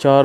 4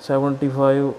75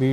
B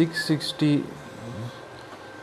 .660